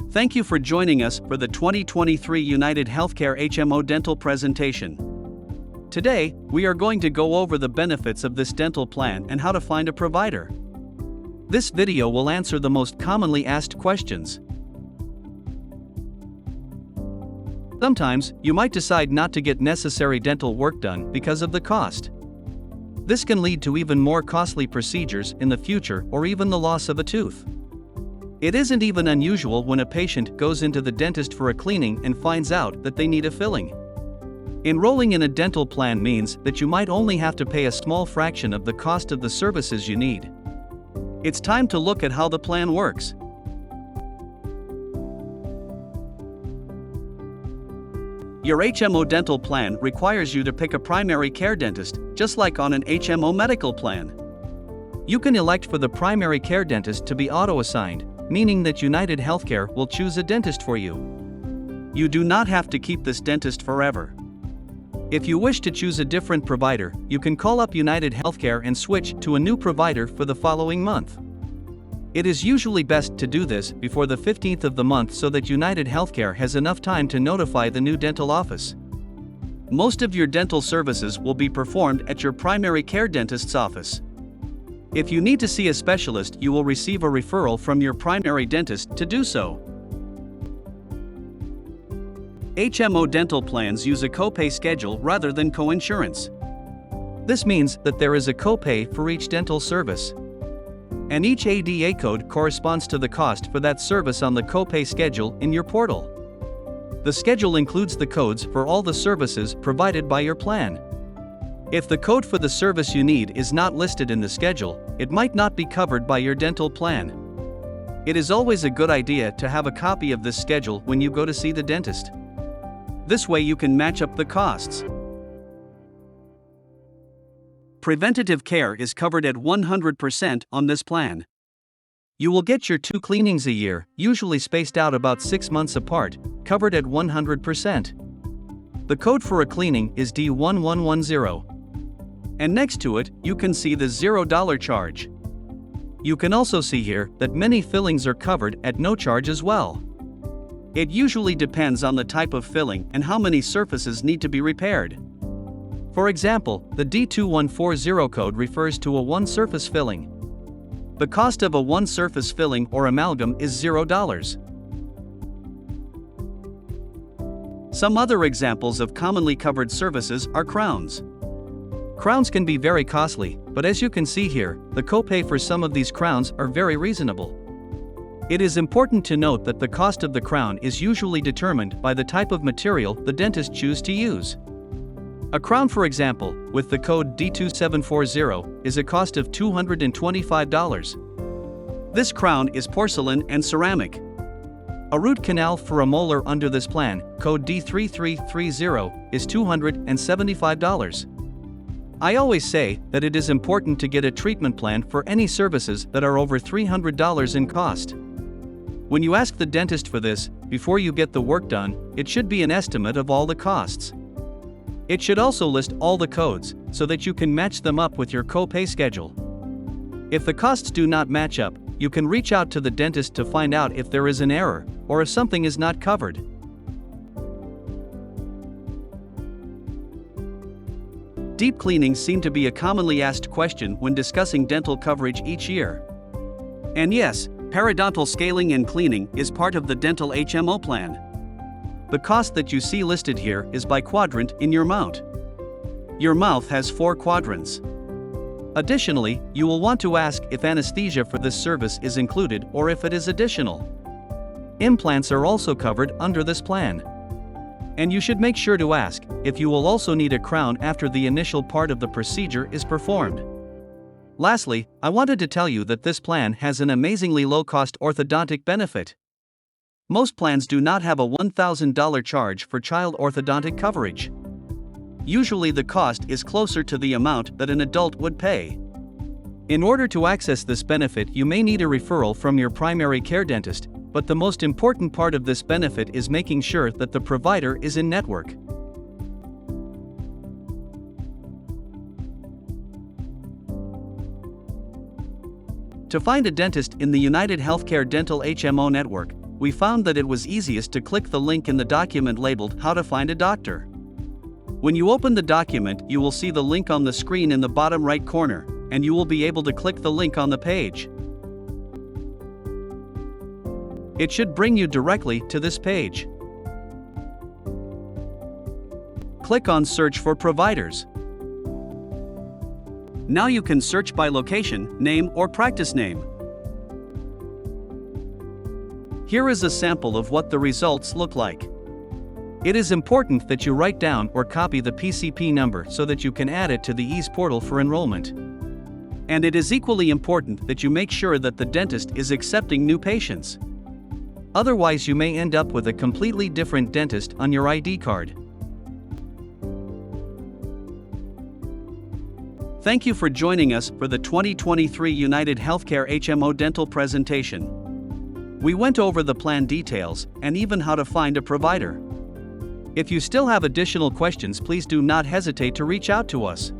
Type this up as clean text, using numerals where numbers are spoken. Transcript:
Thank you for joining us for the 2023 United Healthcare HMO dental presentation. Today, we are going to go over the benefits of this dental plan and how to find a provider. This video will answer the most commonly asked questions. Sometimes, you might decide not to get necessary dental work done because of the cost. This can lead to even more costly procedures in the future or even the loss of a tooth. It isn't even unusual when a patient goes into the dentist for a cleaning and finds out that they need a filling. Enrolling in a dental plan means that you might only have to pay a small fraction of the cost of the services you need. It's time to look at how the plan works. Your HMO dental plan requires you to pick a primary care dentist, just like on an HMO medical plan. You can elect for the primary care dentist to be auto-assigned, meaning that United Healthcare will choose a dentist for you. You do not have to keep this dentist forever. If you wish to choose a different provider, you can call up United Healthcare and switch to a new provider for the following month. It is usually best to do this before the 15th of the month so that United Healthcare has enough time to notify the new dental office. Most of your dental services will be performed at your primary care dentist's office. If you need to see a specialist, you will receive a referral from your primary dentist to do so. HMO dental plans use a copay schedule rather than coinsurance. This means that there is a copay for each dental service. And each ADA code corresponds to the cost for that service on the copay schedule in your portal. The schedule includes the codes for all the services provided by your plan. If the code for the service you need is not listed in the schedule, it might not be covered by your dental plan. It is always a good idea to have a copy of this schedule when you go to see the dentist. This way you can match up the costs. Preventative care is covered at 100% on this plan. You will get your 2 cleanings a year, usually spaced out about 6 months apart, covered at 100%. The code for a cleaning is D1110. And next to it, you can see the $0 charge. You can also see here that many fillings are covered at no charge as well. It usually depends on the type of filling and how many surfaces need to be repaired. For example, the D2140 code refers to a one-surface filling. The cost of a one-surface filling or amalgam is $0. Some other examples of commonly covered services are crowns. Crowns can be very costly, but as you can see here, the copay for some of these crowns are very reasonable. It is important to note that the cost of the crown is usually determined by the type of material the dentist chooses to use. A crown, for example, with the code D2740, is a cost of $225. This crown is porcelain and ceramic. A root canal for a molar under this plan, code D3330, is $275. I always say that it is important to get a treatment plan for any services that are over $300 in cost. When you ask the dentist for this, before you get the work done, it should be an estimate of all the costs. It should also list all the codes, so that you can match them up with your copay schedule. If the costs do not match up, you can reach out to the dentist to find out if there is an error, or if something is not covered. Deep cleanings seem to be a commonly asked question when discussing dental coverage each year. And yes, periodontal scaling and cleaning is part of the dental HMO plan. The cost that you see listed here is by quadrant in your mouth. Your mouth has 4 quadrants. Additionally, you will want to ask if anesthesia for this service is included or if it is additional. Implants are also covered under this plan. And you should make sure to ask if you will also need a crown after the initial part of the procedure is performed. Lastly, I wanted to tell you that this plan has an amazingly low-cost orthodontic benefit. Most plans do not have a $1,000 charge for child orthodontic coverage. Usually the cost is closer to the amount that an adult would pay. In order to access this benefit, you may need a referral from your primary care dentist, but the most important part of this benefit is making sure that the provider is in network. To find a dentist in the United Healthcare Dental HMO network, we found that it was easiest to click the link in the document labeled How to Find a Doctor. When you open the document, you will see the link on the screen in the bottom right corner, and you will be able to click the link on the page. It should bring you directly to this page. Click on Search for Providers. Now you can search by location, name, or practice name. Here is a sample of what the results look like. It is important that you write down or copy the PCP number so that you can add it to the EASE portal for enrollment. And it is equally important that you make sure that the dentist is accepting new patients. Otherwise, you may end up with a completely different dentist on your ID card. Thank you for joining us for the 2023 United Healthcare HMO Dental presentation. We went over the plan details and even how to find a provider. If you still have additional questions, please do not hesitate to reach out to us.